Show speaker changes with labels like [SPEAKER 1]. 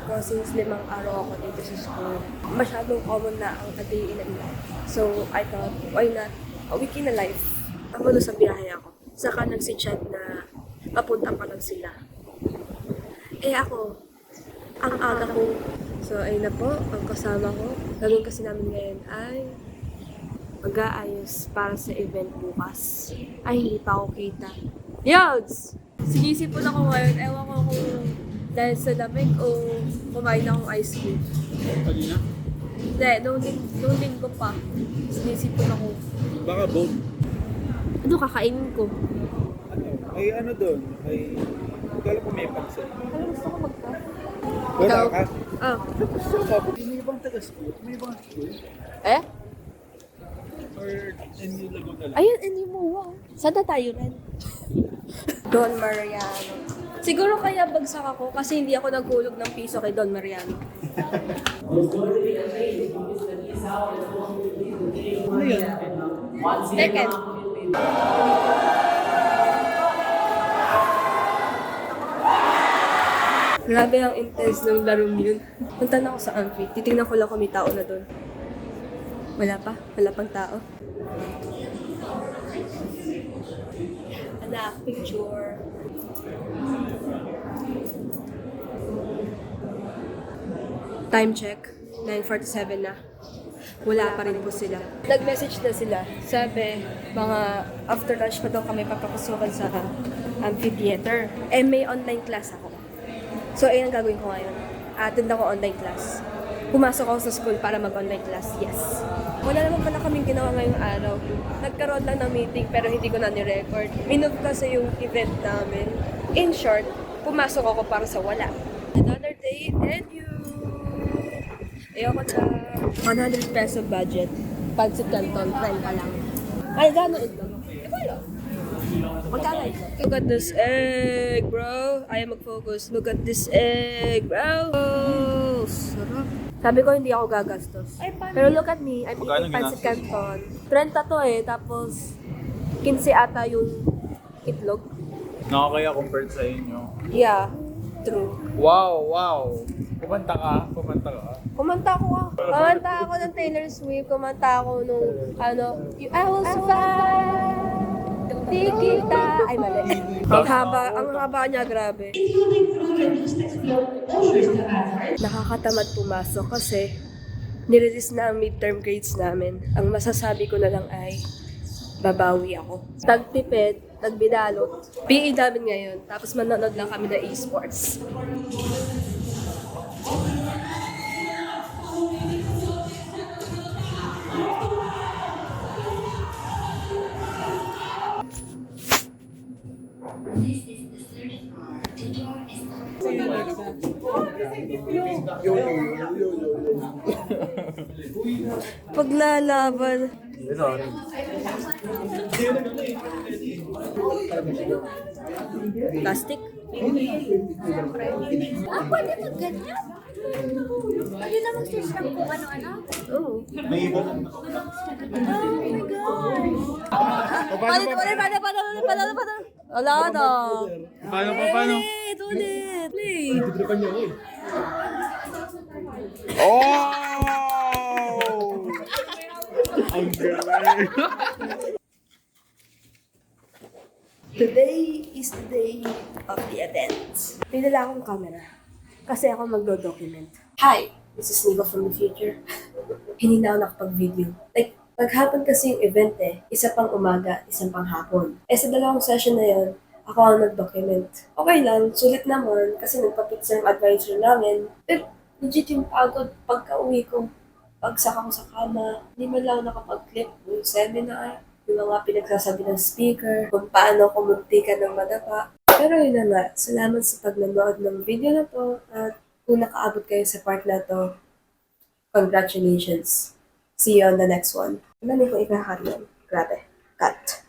[SPEAKER 1] ko since 5 araw ako dito sa school. Masyadong common na ang a day in a life. So, I thought, why not a week in a life? Ako na sa biyahe ako. Saka nagsi-chat na papunta pa lang sila. Eh ako, ang aga ko. So, ayun na po, ang kasama ko. Gagawin kasi namin ngayon ay mag-aayos para sa event bukas. Ay, hindi pa ako kita. Yods! Sinisipon ako ngayon. Ewan ko kung dahil sa lamig o kumain akong ice cream.
[SPEAKER 2] Kanina?
[SPEAKER 1] Hindi, nung linggo pa. Sinisipon ako.
[SPEAKER 2] Baka both.
[SPEAKER 1] Ano kakainin ko?
[SPEAKER 2] Ay ano doon? Ay, magkala po may pansin.
[SPEAKER 1] Ano gusto ko magka?
[SPEAKER 2] Wala
[SPEAKER 1] Ikaw?
[SPEAKER 2] ka?
[SPEAKER 1] Ah.
[SPEAKER 2] May ibang taga-school? May ibang school?
[SPEAKER 1] Eh?
[SPEAKER 2] Or NU Laguna lang?
[SPEAKER 1] Ayun, hindi mo. Wow. Saan na tayo rin? Don Mariano. Siguro kaya bagsak ako kasi hindi ako naghulog ng piso kay Don Mariano.
[SPEAKER 2] Ano yan?
[SPEAKER 1] Second. Grabe ang intense ng laro yun. Punta na ako sa amphi. Titingnan ko lang kung may tao na doon. Wala pa? Wala pang tao? Anak, picture. Time check. 9:47 na. Wala pa rin po sila. Nag-message na sila. Sabi, mga after lunch pa daw kami papapasukan sa amphitheater. Eh, may online class ako. So, ayun ang gagawin ko ngayon. Attend ako online class. Pumasok ako sa school para mag-online class. Yes. Wala naman pala kaming ginawa ngayong araw. Nagkaroon lang ng meeting pero hindi ko na ni-record. Minove kasi yung event namin. In short, pumasok ako para sa wala. Another day and you. Ayoko na 100 peso budget. Pancit Canton, 30 lang. Ay, gano'n ito? Wala. Magkano ito? Look at this egg, bro. Ayaw mag-focus. Look at this egg, bro. Oh, sarap. Sabi ko hindi ako gagastos. Pero look at me, I'm eating Pancit Canton. 30 to eh, tapos 15 ata yung itlog.
[SPEAKER 2] Nakakaya compared sa inyo.
[SPEAKER 1] Yeah, true.
[SPEAKER 2] Wow, wow. Kumanta ka? Kumanta ka?
[SPEAKER 1] Kumanta ako ng Taylor Swift, kumanta ako nung, I will survive, di kita, ay mali. Ang haba niya, grabe. Nakakatamad pumasok kasi nirelease na ang midterm grades namin. Ang masasabi ko na lang ay, babawi ako. Tagtipid, tagbidalot, PE namin ngayon, tapos manonood lang kami ng esports. Paglalaban.
[SPEAKER 2] Sorry.
[SPEAKER 1] Plastic?
[SPEAKER 3] Pwede mag ganyan. Pwede na mag-search lang kung ano-ano.
[SPEAKER 1] Oo.
[SPEAKER 2] May iba.
[SPEAKER 3] Oh my God.
[SPEAKER 1] Paano? Wala na.
[SPEAKER 2] Paano?
[SPEAKER 1] Ulit. Play.
[SPEAKER 2] Oh! Ang galing!
[SPEAKER 1] Today is the day of the event. May dala akong camera. Kasi ako magdo-document. Hi! This is Nico from the future. Hindi na ako nakapag-video. Like, maghapon kasi yung event eh. Isa pang umaga, isang pang hapon. Eh sa dalawang session na yun, ako ang nag-document. Okay lang, sulit naman kasi nagpa-picture yung advisor namin. Pero legit yung pagod pagka-uwi ko. Pagsak ako sa kama, hindi man lang nakapag-clip yung seminar, yung mga pinagsasabi ng speaker, kung paano kumuntikan ng madapa. Pero yun na nga, salamat sa pagnanood ng video na to at kung nakaabot kayo sa part na to, congratulations. See you on the next one. Ano kong ikakat yun? Grabe. Cut.